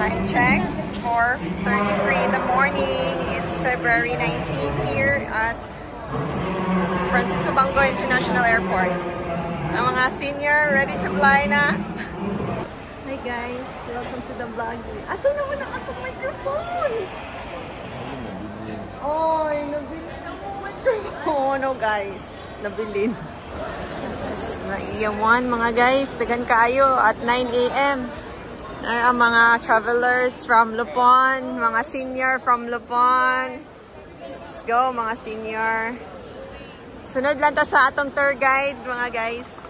Time check, 4:33 in the morning. It's February 19 here at Francisco Bango International Airport. Ang mga senior ready to fly na. Hi guys, welcome to the vlog. Asan naman ang atong microphone? Oh, nabilin na mo microphone. Oh guys, nabilin. This is Naiyawan mga guys. Dagan kaayo at 9 AM. Ang mga travelers from Lupon, mga senior from Lupon. Let's go mga senior. Sunod lang ta sa atong tour guide mga guys.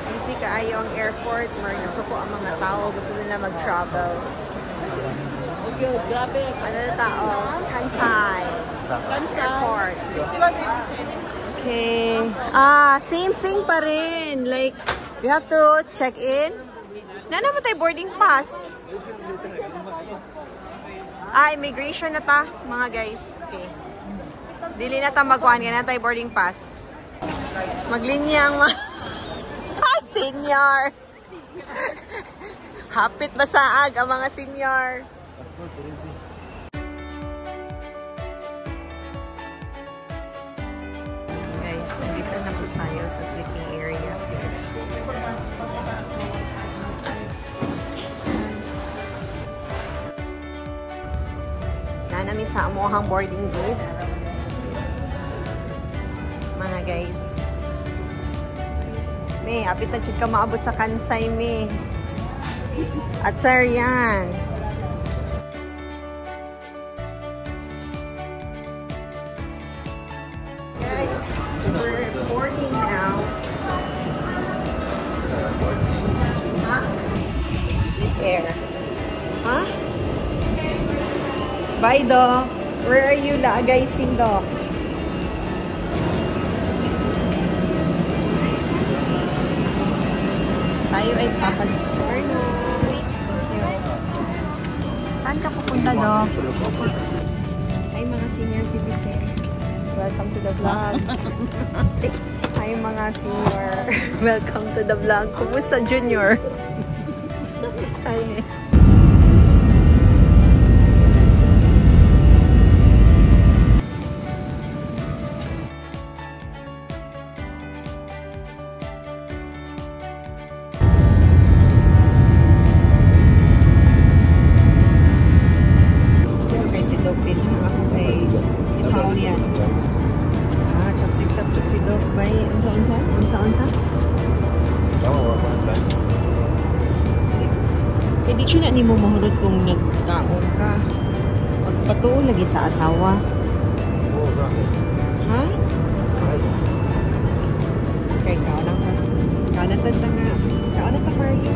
Busy kaayo ang airport. Nasuko ang mga tao. Gusto nila mag-travel. Grabe. Ano na tao? Kansai. Airport. Okay. Same thing pa rin. Like, you have to check in. Nana mo tayo boarding pass? Immigration na ta, mga guys. Okay. Dili na ta magkuhan ka na tayo boarding pass. Maglinya ang mga senior. Hapit basaag ang mga senior. Guys, nandito na po tayo sa sleeping area. Nami sa amuhang boarding gate mga guys. May apit na chud ka maabot sa Kansai me at sir yan. Guys, we're boarding now. Sit air. Huh? Bye, Doc. Where are you, guys, Doc? Tayo ay papag-tour na. Saan ka pupunta, Doc? Hi, mga senior citizen. Welcome to the vlog. Hi, mga senior. Welcome to the vlog. Kumusta, junior? Hi. Hindi siya na mo mahulot kung nagkaon ka. Pagpatuo lagi sa asawa. Ha? Kay kaon ka. Kaon na tanda nga. Kaon na ta Mario.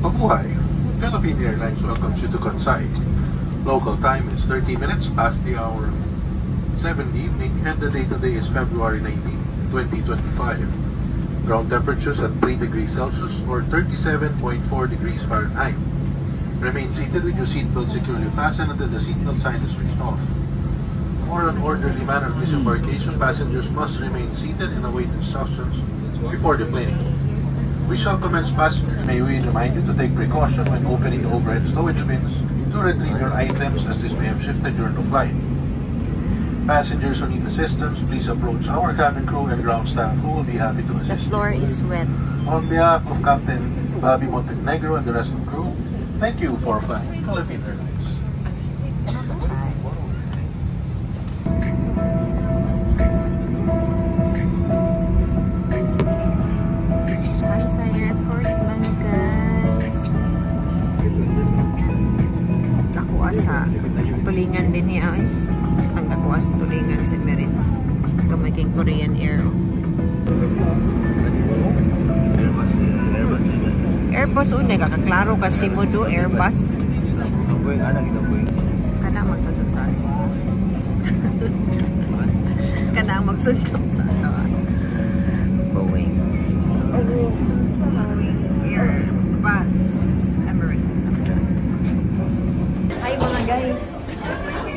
Mabuhay. Philippine Airlines welcomes you to Kansai. Local time is 30 minutes past the hour 7 in the evening, and the date today is February 19, 2025. Ground temperatures at 3 degrees Celsius or 37.4 degrees Fahrenheit. Remain seated with your seatbelt securely fastened until the seatbelt sign is switched off. For an orderly manner of disembarkation, passengers must remain seated and await instructions before deplaning. We shall commence passengers. May we remind you to take precaution when opening the overhead stowage bins to retrieve your items, as this may have shifted during the flight. Passengers who need assistance, please approach our cabin crew and ground staff who will be happy to assist. The floor is wet. On behalf of Captain Bobby Montenegro and the rest of the crew, Thank you for flying Philippine Airlines. This is Kansai Airport, mga guys. Nakuha sa tulingan din niya. Basta nakuha sa tulingan sa Emirates. Kamaking Korean Air. Airbus unay kakaklaro kasi mo do Airbus. Kana magsundot sa kana magsundot sa Boeing. Airbus Emirates. Hi mga guys.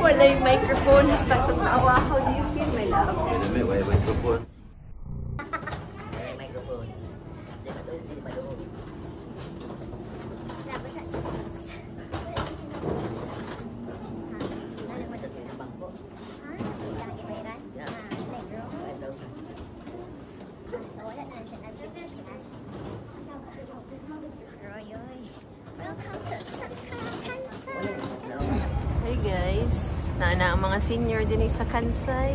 Wala yung microphone. Hasta tatawa. How do you feel, my love? May microphone. Hey guys, naana ang mga senior din sa Kansai.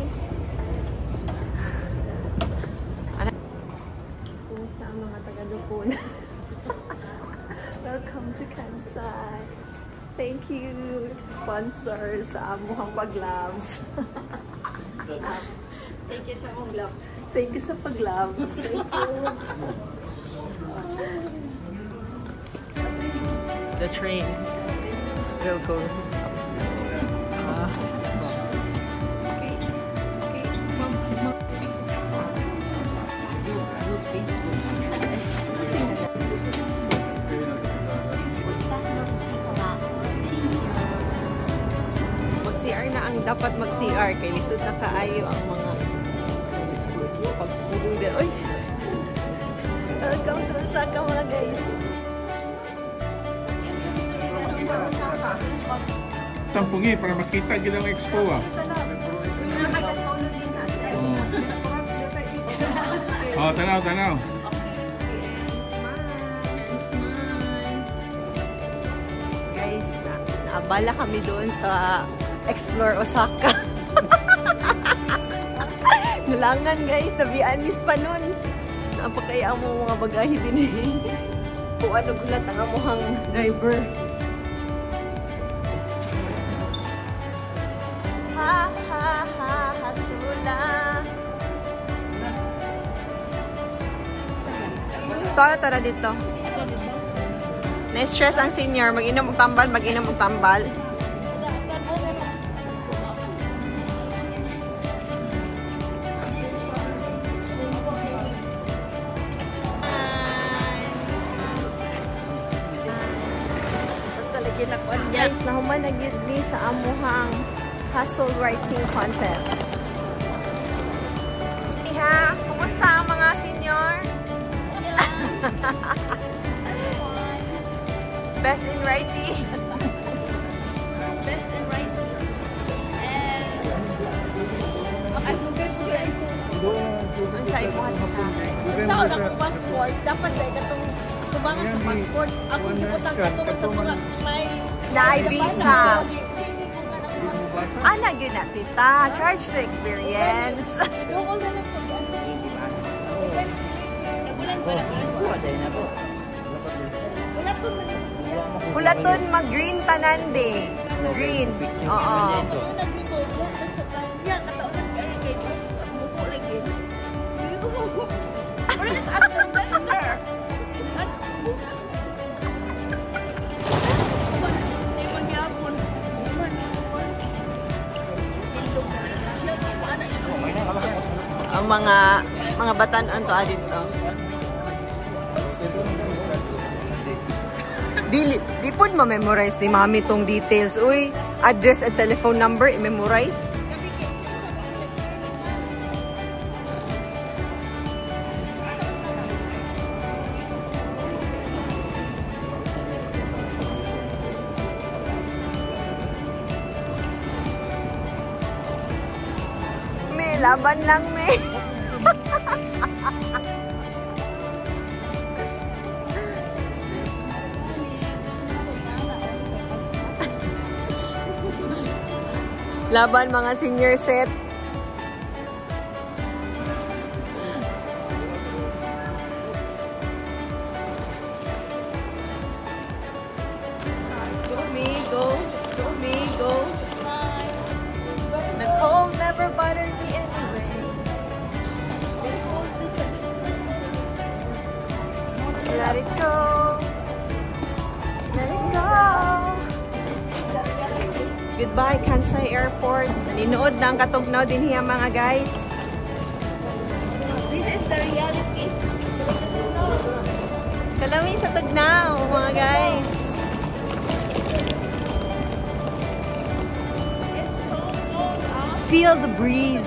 Kumusta ang mga taga-Lupon? Welcome to Kansai. Thank you, sponsors sa amuhang pag-gloves. Thank you sa mong gloves. Thank you sa pag-gloves. Thank you. The train will go. Mag-CR na ang dapat mag-CR kay lisod na kaayo ang mga pagpulong din. Oy! Welcome to Osaka mga guys. Tampungi para makita gid ang expo ah. Oh, tanaw. Guys, naabala kami doon sa Explore Osaka. Nalangan guys, nabian miss pa nun. Napakaya mo mga bagahe din eh. Kung ano gulat ang amuhang driver. Hasula. Tara dito. Na-stress ang senior. Mag-inom og tambal. Basta lagi na kon guys. Nahuman na gyud mi sa amuhang hustle writing contest. Iha, kumusta ang mga senior? Best in writing. Best in writing. And ako gusto ko. Ang sa imo ha. Sa akong passport, dapat ay katong tubangan sa passport. Ako gibutang katong sa mga may Na-visa. Ana gyud na tita. Charge to experience. Dukol na lang po kasi. Hulaton mag-green tanande. Green. Oo. Ang mga batanon to dito. Di pud ma-memorize ni mami tong details. Uy, address at telephone number i-memorize. May laban lang, may. Laban mga senior set. Go me, go. Go me, go. The cold never bothered me anyway. Let it go. Let it go. Goodbye, Kansai Airport. Nanonood ng katugnaw din hiya mga guys. This is the reality. Kalami sa tugnaw mga guys. It's so cold out. Feel the breeze.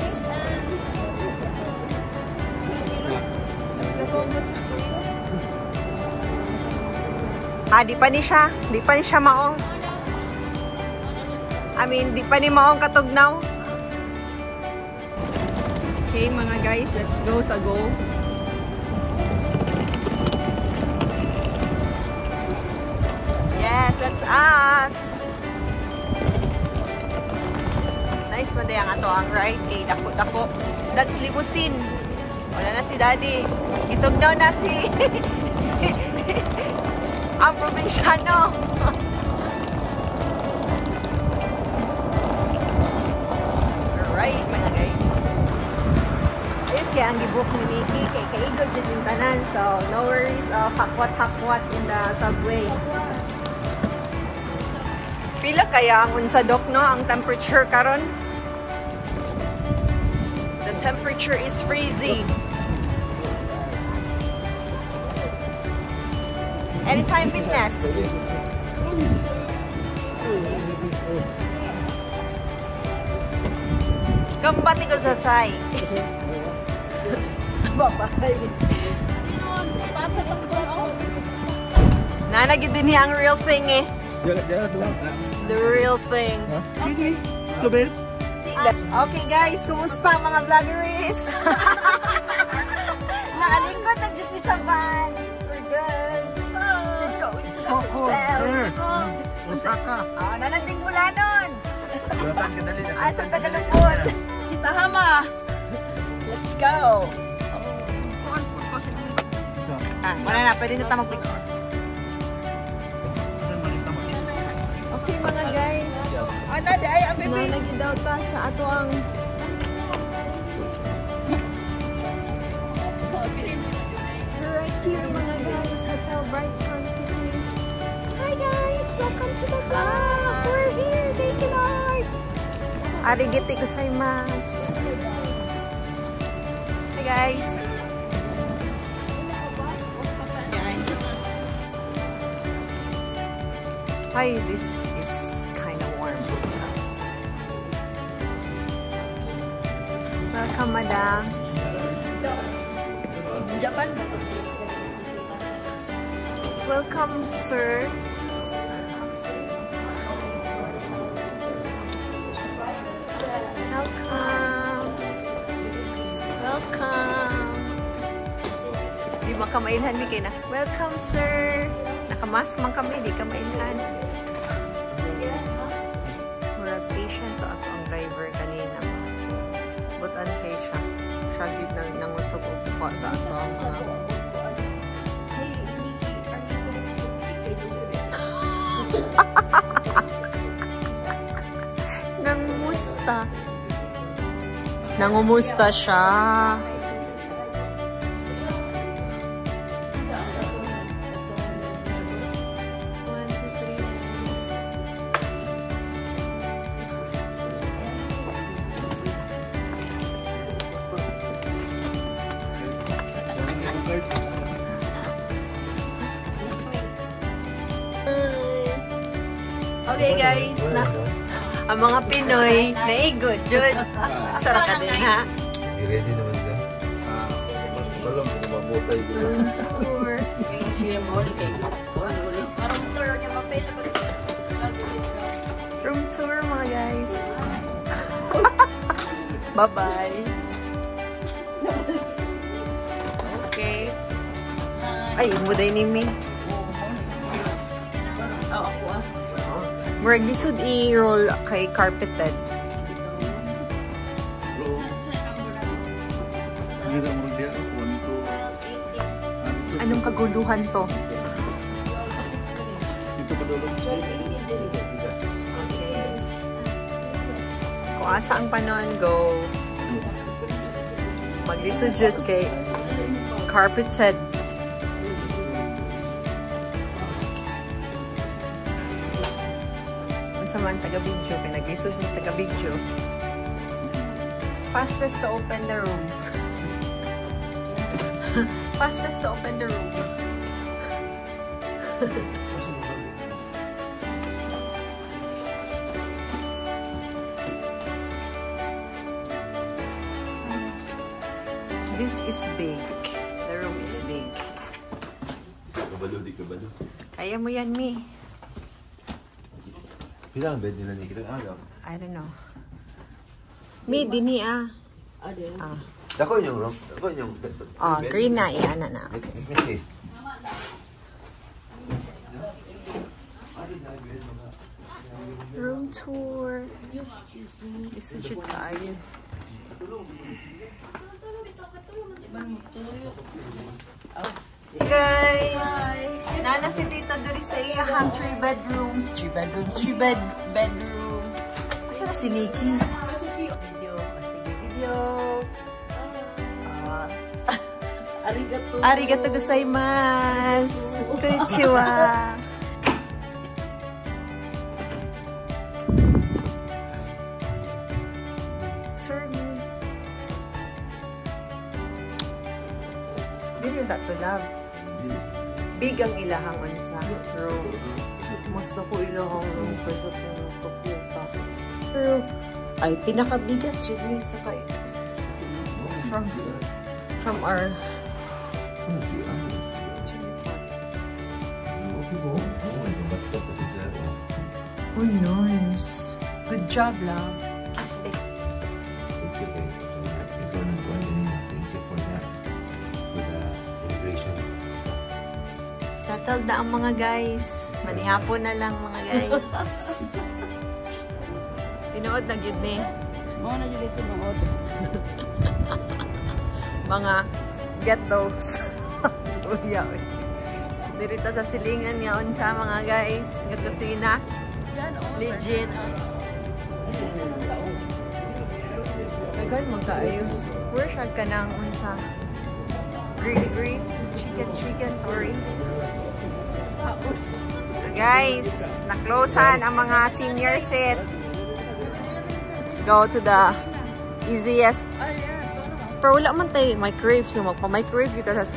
Di pa ni siya. Di pa ni siya maong. Di pa ni maong katugnaw. Okay mga guys, let's go sa go. Yes, that's us. Nice man day ang ato ang ride. Kay dako-dako. That's limousine. Wala na si Daddy. Gitugnaw na si ang probinsyano. That's right mga guys. Ayos kaya ang gibook ni Mickey kay kaigod dyan yung tanan. So no worries of hakwat-hakwat in the subway. Pila kaya ang unsadok no? Ang temperature karon? The temperature is freezing. Anytime Fitness. Kambati ko sa say. Bye-bye. Nanagid din niya ang real thing eh. The real thing. Okay guys, kumusta mga vloggeries? Nakalingkod ng Jutmi sa van. We're good. So cold. Osaka. Nananding mula nun. Sa Tagalupon. Kita hama. Let's go. Wala na, pwede na tamang picture. Okay mga guys. Nanagi daw ta sa ato ang right here mga guys, Hotel Brighton City. Hi guys, welcome to the vlog. We're here, thank you Lord. Arigete gozaimasu. Hi guys. Hi, this is kind of warm. Welcome, madam. Japan ba? Welcome, sir. Welcome. Welcome. Di makamailhan mi kina. Welcome, sir. Nakamas man kami, di kamailhan. Murag patient to ako ang driver kanina. Butan kay siya. Siya yun nangusog o kuha sa ato ang mga... Nangumusta. Nangumusta siya. Okay guys, ang mga Pinoy naigot, Jud. Sarap ka din ha? Ready naman dyan. Walang mabutay dyan. Room tour. Room tour mga guys. Bye-bye. Okay. Ay, muday ni Mi. Murag lisod i-roll kay carpeted. kaguluhan to. Dito pa dulo. Okay. Kung asa ang panon, go. Maglisudjud kay carpeted. Unsa man taga-video, kay naglisod ng taga-video. Fastest to open the room. Fastest to open the room. This is big. The room is big. Kabalo, di kabalo. Kaya mo yan, Mi. Pilang bed nila ni kita agaw. I don't know. Mi, dini ah. Ah. Dako yung room. Dako yung bed. Oh, green na. Iyan na. Okay. Okay. Room tour. Isujud kayo. Hey guys! Nana si Tita diri sa iyahang 3 bedrooms. 3 bedrooms. Bedroom. Asa na si Nikki? Video. Sige, video. Arigato gozaimasu. Konnichiwa. Dili that to love. Big ang ilahang unsa room. Mas na ko ilahang room kasi pagpupunta. Pero ay pinakabigas yun ni sa kay from our oh nice. Good job, love. Respect. It's okay. Ito ang nagkuhan. Thank you for that. For the immigration stuff. Settled na ang mga guys. Manihapon na lang mga guys. Tinuod na gid ni. Mga na dito nood. Mga ghettos. Uya. Dirita sa silingan nga unsa mga guys. Nga kusina. Legit. Dagan magkaayo. Where siya ka nang unsa? Green. Chicken curry. So guys, na-closean ang mga senior set. Let's go to the easiest. Pero wala man tayo microwave. So magpa-microwave kita sa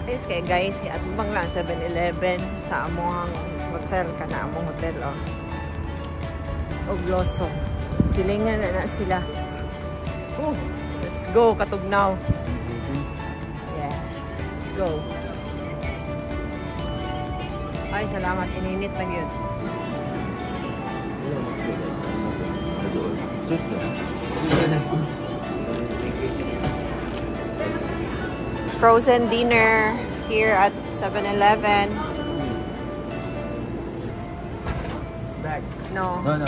kay guys, at bang lang 7-Eleven sa among hotel ka na among hotel oh. Og Lawson. Silingan na sila. Let's go Katugnaw. Yeah. Let's go. Ay, salamat. Ininit na yun. Frozen dinner here at 7-Eleven. Bag. No. No.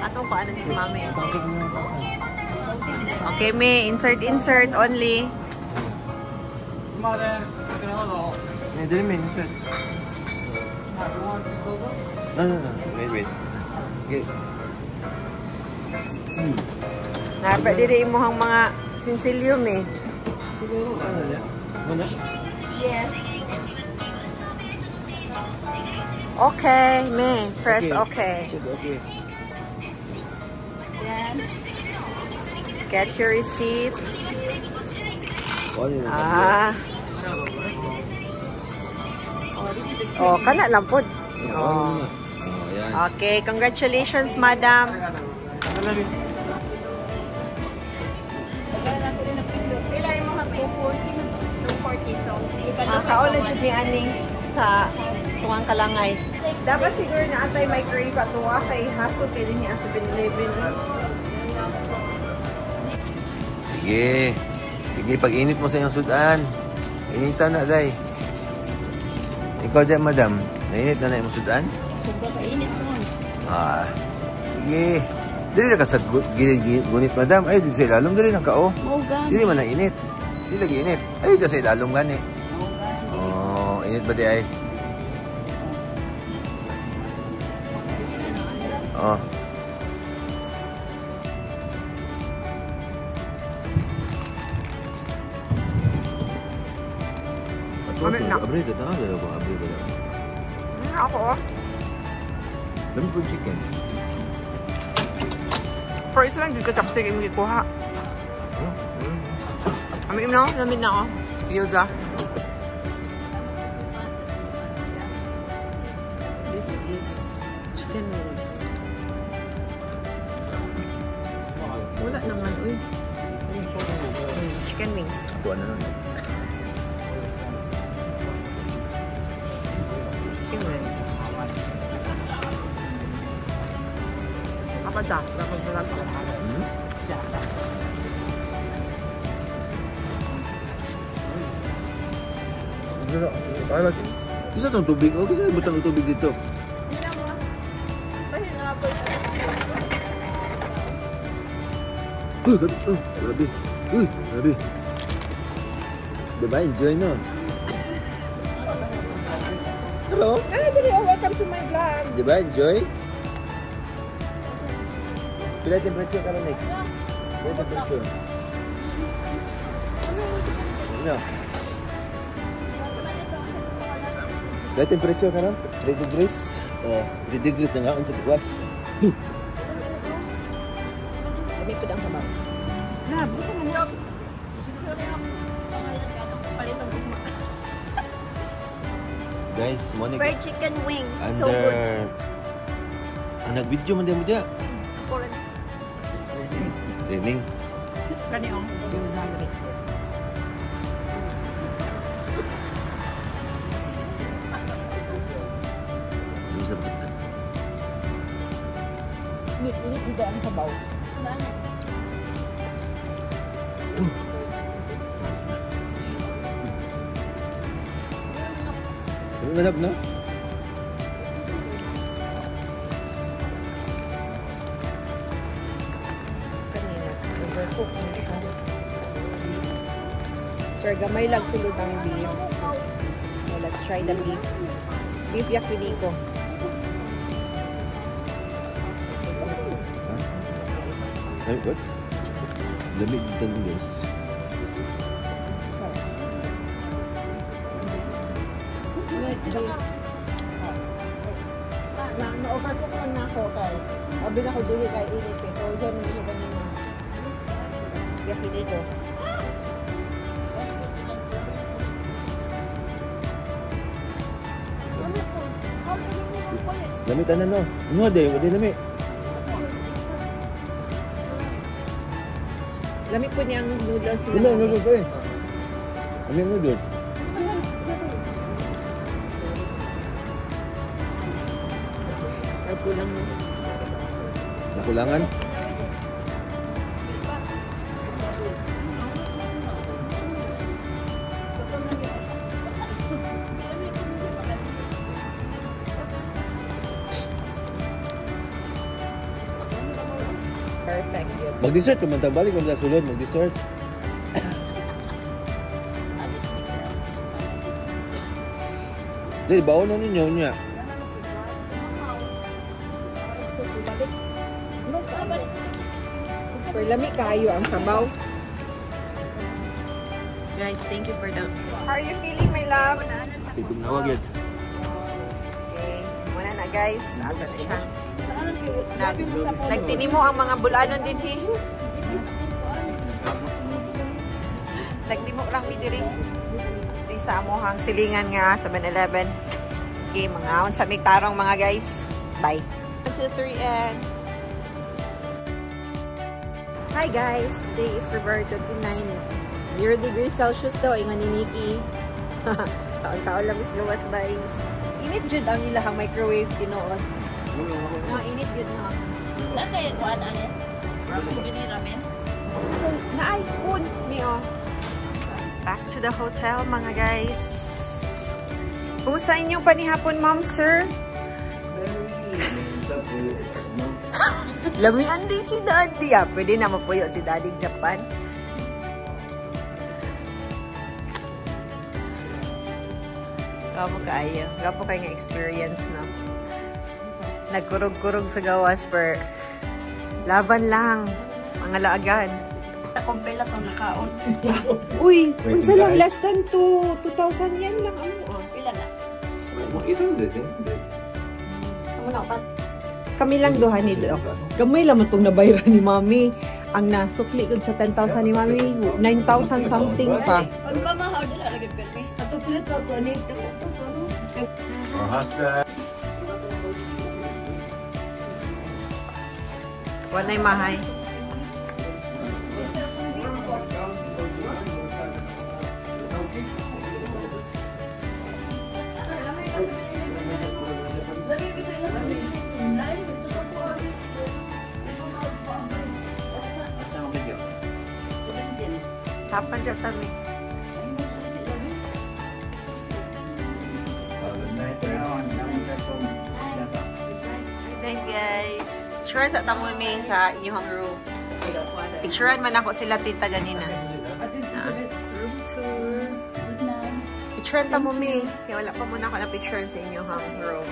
Atong paanan si Mami. Okay, me. Insert only. Yeah, didn't mean insert. No. Wait. Okay. Dapat diri imuhang mga sinsilium eh. Yes. Okay, me. Press okay. Okay. Yan. Get your receipt. Ah. Oh, kana lang pod. Oh, yan. Okay, congratulations, madam. Kaon na dyan ni Aning sa tungang kalangay. Dapat siguro na atay may crave at tuwa kay haso kay din niya sa 7-Eleven. Sige, pag-init mo sa iyong sudan. Initan na, day. Ikaw dyan, madam. Nainit na yung sudan? Sobrang kainit mo. Sige. Dili na ka sa gunit, madam. Ay, dili sa ilalom. Dili na ka, oh. Dili man na init. Dili lagi init. Ay, dili sa ilalom gani. Oh, init ba di ay? Oh. Mamit na. Abri ka na. Abri ka na. Ako, oh. Dami po chicken. For isa lang, dito ka chopstick yung magkikuha. Amin na, namin na ako. Gyoza. This is chicken wings. Wala naman, uy. Chicken wings. Ito ano nun? Chicken wings. Kapag da, dapat balag ko. Isa itong tubig. O, kasi butang ng tubig dito. Uy, grabe. Uy, grabe. Diba, enjoy no? Hello? Hey, welcome to my vlog. Diba, enjoy? Pila temperature ka rin, Nick? Pila temperature? Ano? Pila temperature ka rin? 3 degrees? Oh, 3 degrees na nga, unsa bukas. Lamig ko ang sabaw. Na, busa mo niya. Guys, Monica. Fried chicken wings. So good. Nag-video man din mo diya. Training. Kani oh, gyoza gani. Gyoza ba? Ini juga ang sabaw. Ano manap na? Sir, gamay lang sulod ang beef. So, let's try the beef. Beef yakiniku. Ay, what? Lamig dito guys. Na-overcook lang na ako kay. Abi na ko dili kay init eh. So, dyan mo sa kanina. Yakiniku. Lamig tanan no. Ano de, wala lamig. Lamig po niyang noodles Wala noodles eh. Ano yung noodles? Ay, kulang mo. Nakulangan? Perfect yun. Mag-dessert, kumanta balik kung sa sulod, mag-dessert. Dahil baon na ninyo niya. For lamig kayo ang sabaw. Guys, thank you for the... How are you feeling, my love? Ito nawag yun. Okay, muna na guys. Ato siya. Nagtinimo ang mga bulanon din he. Nagtimo lang mi diri. Di sa amohang silingan nga sa 7-Eleven. Okay, mga sa tarong mga guys. Bye. 1, 2, 3 and... Hi guys! Today is February 29. 0 degrees Celsius daw. Ingon ni Nikki. Kaon-kaon lang is gawas guys. Init jud ang ilahang microwave tinuod. Init jud na. Wala kayo kuhaan ani? Gini ramen? So, naay spoon. Mio. Back to the hotel mga guys. Kumusta inyong panihapon, ma'am, sir? Very Lamian din si Daddy ah. Pwede na mapuyo si Daddy Japan. Gapo kayo. Gapo kayo nga experience na. Nagkurog-kurog sa gawas per laban lang. Mga laagan. Kumpela to nakaon. Uy, unsa lang less than 2,000 yen lang amo ah. Pila na? 800. Amo na upat. Kami lang duha ni Doc. Gamay lang itong nabayran ni Mami. Ang nasukli gud sa 10,000 ni Mami, 9,000 something pa. Pag pamahaw dila ra gid permi. Ato pilit to ni. Oh, hasta. Walay mahay. Kapan dyan kami? Then guys, sure sa tamo may sa inyong room. Picturean man ako sila tita ganina. Room tour. Good night. Picturean tamo may. Kaya wala pa muna ako na picturean sa inyong room.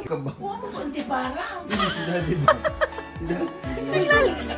Kabang. Wow, sunti parang. Si Daddy ba? Si Daddy. Naglalis